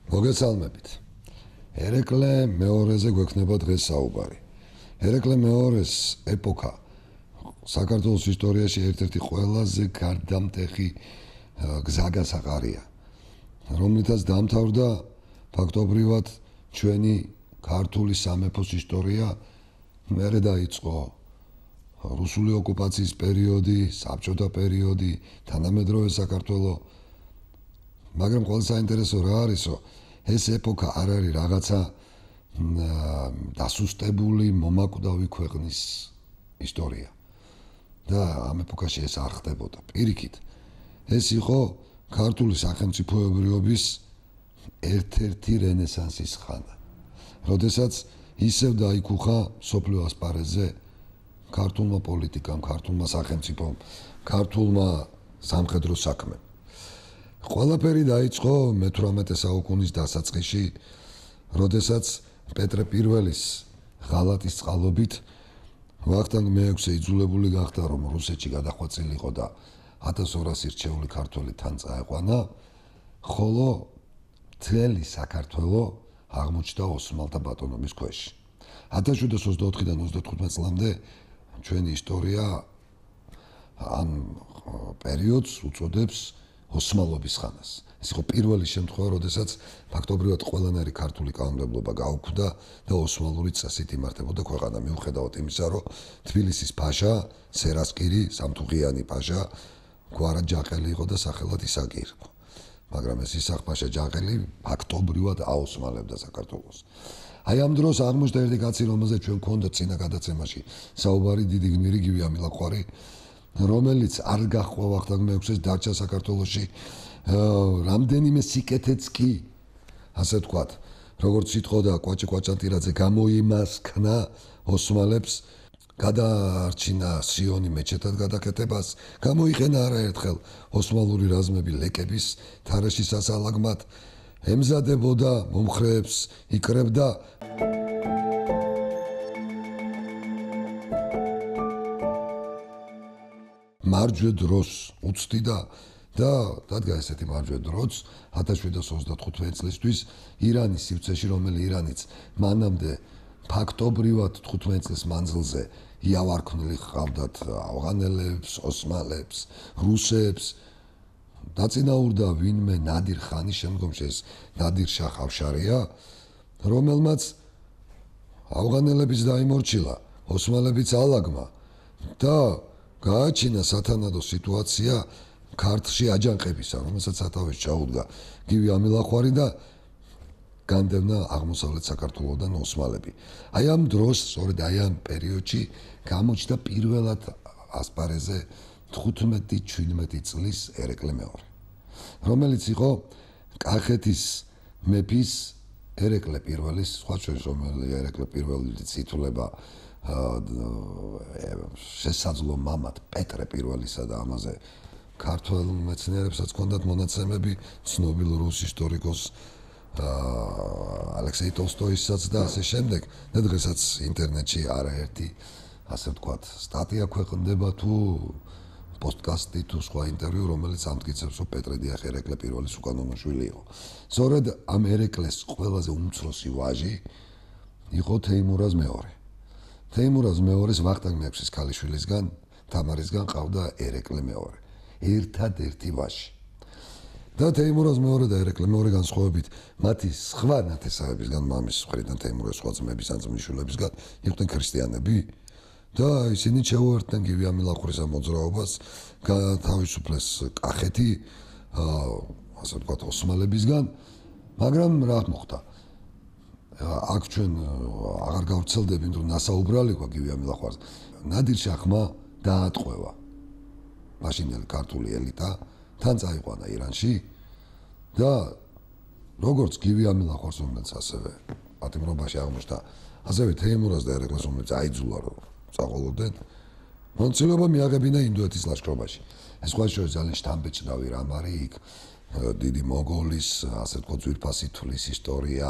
მოგესალმებით. ერეკლე მეორეზე გვექნება დღეს საუბარი. ერეკლე მეორეს ეპოქა საქართველოს ისტორიაში ერთ-ერთი ყველაზე გარდამტეხი გზაგასაყარია, რომლითაც დაამთავრდა ფაქტობრივად ჩვენი ქართული სამეფოს ისტორია. მერე დაიწყო რუსული ოკუპაციის პერიოდი, საბჭოთა პერიოდი, თანამედროვე საქართველო. მაგრამ ყველაზე საინტერესო რა არისო, ეს ეპოქა არ არის რაღაცა დასუსტებული მომაკვდავი ქვეყნის ისტორია. და ამ ეპოქაში ეს არ ხდებოდა. პირიქით, ეს იყო ქართული სახელმწიფოებრიობის ერთ-ერთი რენესანსის ხანა, როდესაც ისევ დაიკუხა მსოფლიო ასპარეზზე ქართულმა პოლიტიკამ, ქართულმა სახელმწიფომ, ქართულმა სამხედრო საქმემ. ყველაფერი დაიწყო მე-18 საუკუნის დასაწყისში, როდესაც პეტრე პირველის ღალატის წყალობით ვახტანგ მე-6 იძულებული გახდა, რომ რუსეთში გადახვეწილიყო და 1200 რჩეული ქართველი თან წაეყვანა, ხოლო მთელი საქართველო აღმოჩნდა ოსმალთა ბატონობის ქვეშ. 1724-დან 35 წლამდე ჩვენი ისტორია ამ პერიოდს უწოდებს ოსმალობის ხანას. ეს იყო პირველი შემთხვევა, როდესაც ფაქტობრივად ყველანაირი ქართული კანონმდებლობა გაუქმდა და ოსმალური წესით იმართებოდა ქვეყანა. მიუხედავად იმისა, რომ თბილისის ფაშა, სერასკირი, სამთუღიანი ფაშა, გვარად ჯაყელი იყო და სახელად ისაკი იყო. მაგრამ ეს ისახ-ფაშა ჯაყელი ფაქტობრივად აოსმალებდა საქართველოს. აი ამ დროს აღმოჩნდა ერთი კაცი, რომელზეც ჩვენ გვქონდა წინა გადაცემაში საუბარი, დიდი გმირი გივი ამილახვარი, რომელიც არ გაჰყვა ვახტანგ მე-6-ს, დარჩა საქართველოში. რამდენიმე სიკეთეც კი, ასე ვთქვათ, როგორც იტყოდა კვაჭი კვაჭანტირაძე, გამოიმასქნა ოსმალებს, გადაარჩინა სიონი მეჩეთად გადაკეთებას, გამოიყენა არაერთხელ ოსმალური რაზმები ლეკების თარეშის სასალაგმად, ემზადებოდა მომხრეებს, იკრებდა. მარჯვე დროს უცდიდა და დადგა ესეთი მარჯვე დროც 1735 წლისთვის ირანის სივრცეში, რომელიც ირანიც მანამდე ფაქტობრივად 15 წლის მანძილზე იავარქმნილი ჰყავდათ ავღანელებს, ოსმალებს, რუსებს. დაწინაურდა ვინმე ნადირ ხანის, შემდგომში ეს ნადირ შაჰ ავშარია, რომელმაც ავღანელებიც დაიმორჩილა, ოსმალებიც ალაგმა და გააჩინა სათანადო სიტუაცია ქართლში აჯანყებისა, რომელსაც სათავეს ჩაუდგა გივი ამილახვარი და განდევნა აღმოსავლეთ საქართველოდან ოსმალები. აი ამ დროს, სწორედ აი ამ პერიოდში გამოჩნდა პირველად ასპარეზზე 15-17 წლის ერეკლე მეორე, რომელიც იყო კახეთის მეფის ერეკლე პირველის, სხვა შორის რომელიც ერეკლე პირველიც ითვლება შესაძლო მამად პეტრე პირველისა და ამაზე ქართველ მეცნიერებსაც ჰქონდათ მონაცემები, ცნობილ რუს ისტორიკოს ალექსეი ტოლსტოისაც და ასე შემდეგ. და დღესაც ინტერნეტში არაერთი, ასე ვთქვათ, სტატია ქვეყნდება თუ პოდკასტი თუ სხვა ინტერვიუ, რომელიც ამტკიცებს, რომ პეტრე დიახ ერეკლე პირველის უკანონო შვილი იყო. სწორედ ამ ერეკლეს ყველაზე უმცროსი ვაჟი იყო თეიმურაზ მეორე. თეიმურაზ მეორეს ვახტანგ მე-6-ის ქალიშვილისგან, თამარისგან ყავდა ერეკლე მეორე, ერთადერთი ვაჟი. და თეიმურაზ მეორე და ერეკლე მეორე განსხვავებით მათი სხვა ნათესავებისგან, მამის მხრიდან თეიმურაზ სხვა ძმების ან ძმისშვილებისგან იყვნენ ქრისტიანები და ისინი შეუერთდნენ გივი ამილახვრის ამ მოძრაობას, გათავისუფლეს კახეთი, ასე ვთქვათ, ოსმალებისგან, მაგრამ რა მოხდა? აქ ჩვენ აღარ გავვრცელდებით, რომ ნასაუბრალი ყვა გივი ამილახვარს. ნადირ შაჰმა დაატყვევა მაშინელი ქართული ელიტა, თან წაიყვანა ირანში და როგორც გივი ამილახვარს, რომელიც ასევე პატიმრობაში აღმოჩნდა, ასევე თეიმურაზ და ერეკლეს, რომელიც აიძულა რომ წაყოლოდნენ, მონაწილეობა მიაღებინა ინდოეთის ლაშქრობაში. ეს სხვა შორის ძალიან შთამბეჭდავი რამ არის იქ, დიდი მოგოლის, ასე ვთქვათ, ძვირფასი თვლის ისტორია.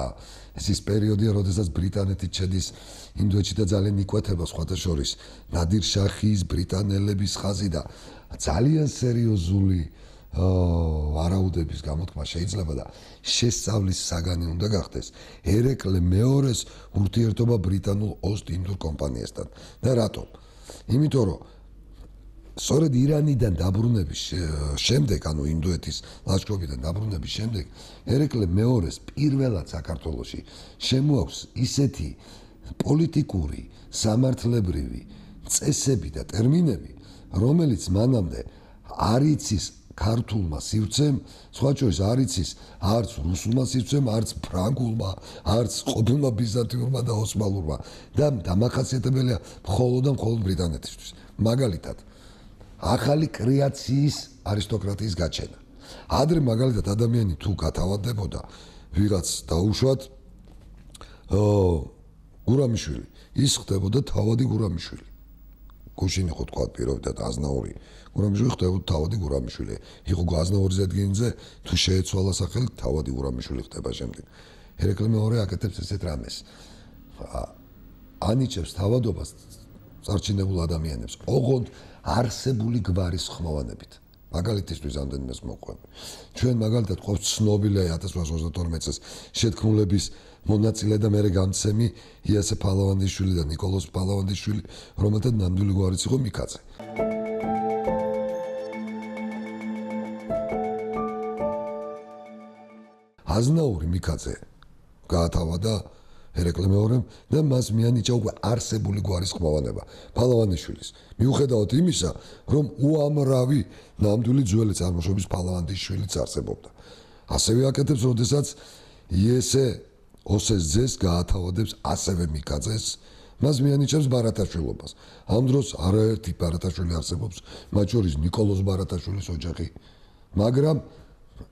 ეს ის პერიოდია, როდესაც ბრიტანეთი ჩედის ინდოეთში და ძალიან იკვეთება სხვათა შორის ნადირ შაჰის, ბრიტანელების ხაზი და ძალიან სერიოზული ვარაუდების გამოთქმა შეიძლება და შესწავლის საგანი უნდა გახდეს ერეკლე მეორეს ურთიერთობა ბრიტანულ ოსტ-ინდურ კომპანიასთან. და რატომ? იმიტომ რომ სწორედ ირანიდან დაბრუნების შემდეგ, ანუ ინდოეთის ლაშქრობიდან დაბრუნების შემდეგ, ერეკლე მეორეს პირველად საქართველოში შემოაქვს ისეთი პოლიტიკური, სამართლებრივი წესები და ტერმინები, რომელიც მანამდე არ იცის ქართულმა სივრცემ, სხვა შორის არ იცის არც რუსულმა სივრცემ, არც ფრანგულმა, არც ყოფილმა ბიზანტიურმა და ოსმალურმა და დამახასიათებელია მხოლოდ და მხოლოდ ბრიტანეთისთვის. მაგალითად, ახალი კრეაციის არისტოკრატიის გაჩენა. ადრე მაგალითად ადამიანი თუ გათავადდებოდა ვიღაც დაუშვათ გურამიშვილი, ის ხდებოდა თავადი გურამიშვილი. გუშინი ხო თქვა პირობითად აზნაური გურამიშვილი ხდებოდა თავადი გურამიშვილი. იყო აზნაურის ადგილზე თუ შეეცვალა სახელი თავადი გურამიშვილი ხდება შემდეგ. ერეკლე მეორე აკეთებს ესეთ რამეს. ანიჭებს თავადობას წარჩინებულ ადამიანებს, ოღონდ არსებული გვარის ხმოვანებით. მაგალითისთვის ამდენმეს მოყვები. ჩვენ მაგალითად ყოფს ცნობილი 1832 წელს შეთქმულების მონაწილე და მერე გამცემი იასე ფალავანდიშვილი და ნიკოლოზ ფალავანდიშვილი, რომელთა ნამდვილი გვარიც იყო მიკაძე. აზნაური მიკაძე გაათავადა ერეკლე მეორემ და მას მიანიჭა უკვე არსებული გვარის ხმოვანება ფალავანდიშვილის. მიუხედავად იმისა, რომ უამრავი ნამდვილი ძველი წარმოშობის ფალავანდიშვილიც არსებობდა. ასევე აკეთებს, როდესაც იესე ოსეს ძეს გაათავადებს ასევე მიკაძეს, მას მიანიჭებს ბარათაშვილობას. ამ დროს არაერთი ბარათაშვილი არსებობს, მათ შორის ნიკოლოზ ბარათაშვილის ოჯახი, მაგრამ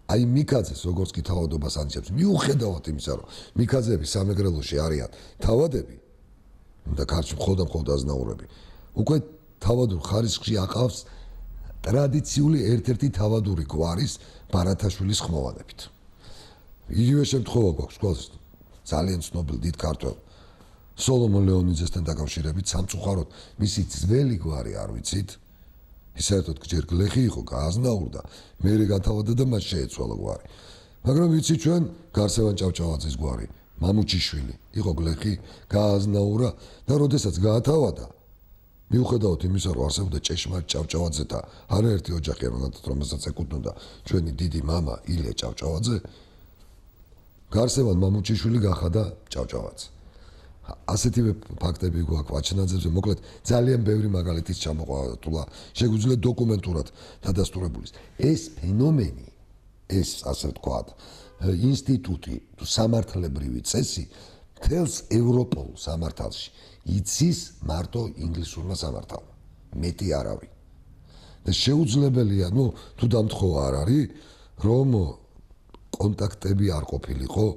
აი მიკაძეს როგორც კი თავადობას ანიჭებს, მიუხედავად იმისა, რომ მიკაძეები სამეგრელოში არიან თავადები და ქართლში მხოლოდ აზნაურები, უკვე თავადურ ხარისხში აყავს ტრადიციული ერთ-ერთი თავადური გვარის ბარათაშვილის ხმოვანებით. იგივე შემთხვევა გვაქვს ყველას ძალიან ცნობილ დიდ ქართველ სოლომონ ლეონიძესთან დაკავშირებით სამწუხაროდ მისი ძველი გვარი არ ვიცით. ის საერთოდ ჯერ გლეხი იყო, გააზნაურდა, მერე გათავადა და მას შეეცვალა გვარი. მაგრამ ვიცით ჩვენ გარსევან ჭავჭავაძის გვარი, მამუჩიშვილი იყო გლეხი, გააზნაურა და როდესაც გაათავადა, მიუხედავად იმისა, რომ არსებობდა ჭეშმარიტ ჭავჭავაძე და არაერთი ოჯახი, რომელსაც ეკუთვნოდა ჩვენი დიდი მამა ილია ჭავჭავაძე, გარსევან მამუჩიშვილი გახადა ჭავჭავაძე. ასეთივე ფაქტები გვაქვს ვაჩნაძეზე, მოკლედ ძალიან ბევრი მაგალითის ჩამოყალიბდა, შეგვიძლია დოკუმენტურად დადასტურებული. ეს ფენომენი, ეს ასე ვთქვათ, ინსტიტუტი თუ სამართლებრივი წესი თელს ევროპულ სამართალში იცის მარტო ინგლისურმა სამართალმა, მეტი არავინ. და შეუძლებელია, თუ დამთხოვა არ არის, რომ კონტაქტები არ ყოფილიყო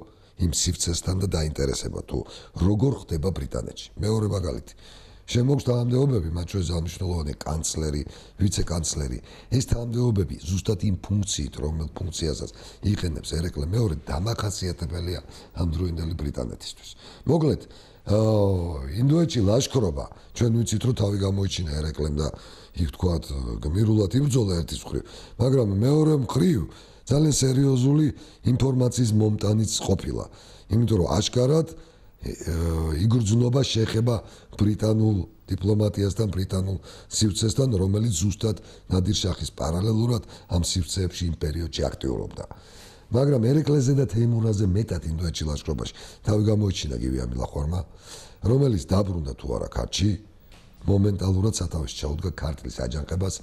იმ სივრცესთან და დაინტერესება თუ როგორ ხდება ბრიტანეთში. მეორე მაგალითი. შემოგვს თანამდებობები, მათ შორის აღნიშნულოვანი კანცლერი, ვიცე-კანცლერი. ეს თანამდებობები ზუსტად იმ ფუნქციით, რომელ ფუნქციასაც იყენებს ერეკლე მეორე, დამახასიათებელია ამ დროინდელი ბრიტანეთისთვის. მოკლედ, ინდოეთში ლაშქრობა, ჩვენ ვიცით, რომ თავი გამოიჩინა ერეკლემ და იქ თქვათ, გმირულად იბრძოლა ერთის მხრივ, მაგრამ მეორე მხრივ ძალიან სერიოზული ინფორმაციის მომტანიც ყოფილა. იმიტომ რომ აშკარად იგრძნობა შეხება ბრიტანულ დიპლომატიასთან, ბრიტანულ სივრცესთან, რომელიც ზუსტად ნადირ შაჰის პარალელურად ამ სივრცეებში იმ პერიოდში აქტიურობდა. მაგრამ ერეკლეზე და თეიმურაზე მეტად ინდოეთში ლაშქრობაში თავი გამოიჩინა გივი ამილახვარმა, რომელიც დაბრუნდა თუ არა ქართლში, მომენტალურად სათავეში ჩაუდგა ქართლის აჯანყებას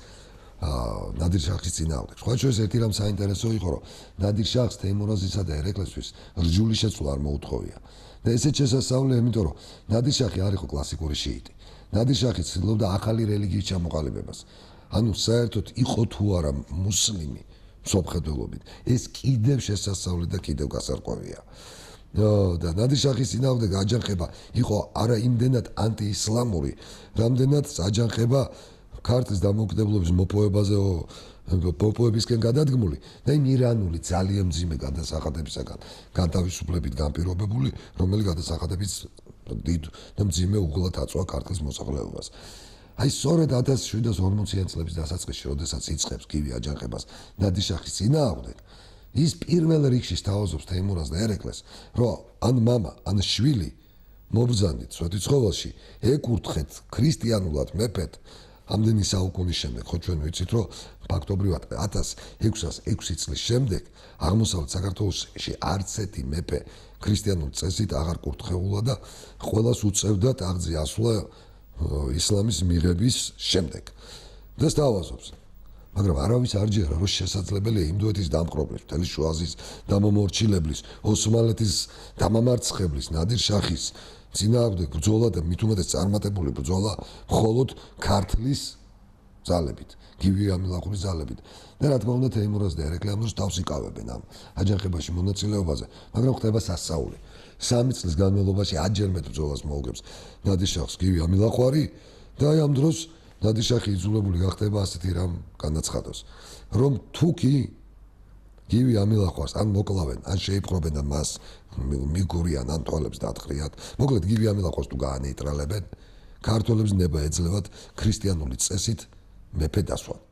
ნადირ შაჰის წინააღმდეგ. სხვა შორის ერთი რამ საინტერესო იყო, რომ ნადირ შაჰს თეიმურაზისა და ერეკლესთვის რჯული შეცვლა არ მოუთხოვია. და ესეც შესასწავლია, იმიტომ რომ ნადირ შაჰი არ იყო კლასიკური შიიტი. ნადირ შაჰი ცდილობდა ახალი რელიგიის ჩამოყალიბებას. ანუ საერთოდ იყო თუ არა მუსლიმი მსოფლმხედველობით, ეს კიდევ შესასწავლი და კიდევ გასარკვევია. და ნადირ შაჰის წინააღმდეგ აჯანყება იყო არა იმდენად ანტიისლამური, რამდენად აჯანყება ქართლის დამოუკიდებლობის მოპოვებისკენ გადადგმული და იმ ირანული ძალიან მძიმე გადასახადებისაგან განთავისუფლებით განპირობებული, რომელიც გადასახადებით დიდ და მძიმე უღლად აწვა ქართლის მოსახლეობას. აი სწორედ 1740 წლების დასაწყისში, როდესაც იწყებს გივი აჯანყებას ნადიშახის წინააღმდეგ, ის პირველ რიგში სთავაზობს თეიმურაზ და ერეკლეს, რომ ან მამა, ან შვილი მობრძანით სვეტიცხოველში ეკურთხეთ ქრისტიანულად მეფეთ. ამდენი საუკუნის შემდეგ, ხო ჩვენ ვიცით, რომ ფაქტობრივად 1606 წლის შემდეგ აღმოსავლეთ საქართველოში არც ერთი მეფე ქრისტიანულ წესით აღარ კურთხეულა და ყველას უწევდა ტახტზე ასვლა ისლამის მიღების შემდეგ. და სთავაზობს. მაგრამ არავის არ ჯერა, რომ შესაძლებელია ინდოეთის დამპყრობლის, მთელი შუა აზიის დამომორჩილების, ოსმალეთის დამამარცხებლის, ნადირ შახის წინააღმდეგ ბრძოლა და მით უმეტეს წარმატებული ბრძოლა მხოლოდ ქართლის ძალებით, გივი ამილახურის ძალებით. და რა თქმა უნდა თეიმურაზ და ერეკლე ამ დროს თავს იკავებენ ამ აჯანყებაში მონაწილეობაზე, მაგრამ ხდება სასწაული. 3 წლის განმავლობაში აჯერმეთ ბრძოლას მოუგებს ნადიშახს გივი ამილახვარი და აი ამ დროს ნადიშახი იძულებული გახდება ასეთი რამ განაცხადოს, რომ თუ კი გივი ამილახვარს ან მოკლავენ, ან შეიპყრობენ და მას მიგურიან, ან თვალებს დაატყრიათ. მოკლედ გივი ამილახვარს თუ გაანეიტრალებენ, ქართველებს ნება ეძლევათ ქრისტიანული წესით მეფე დასვა.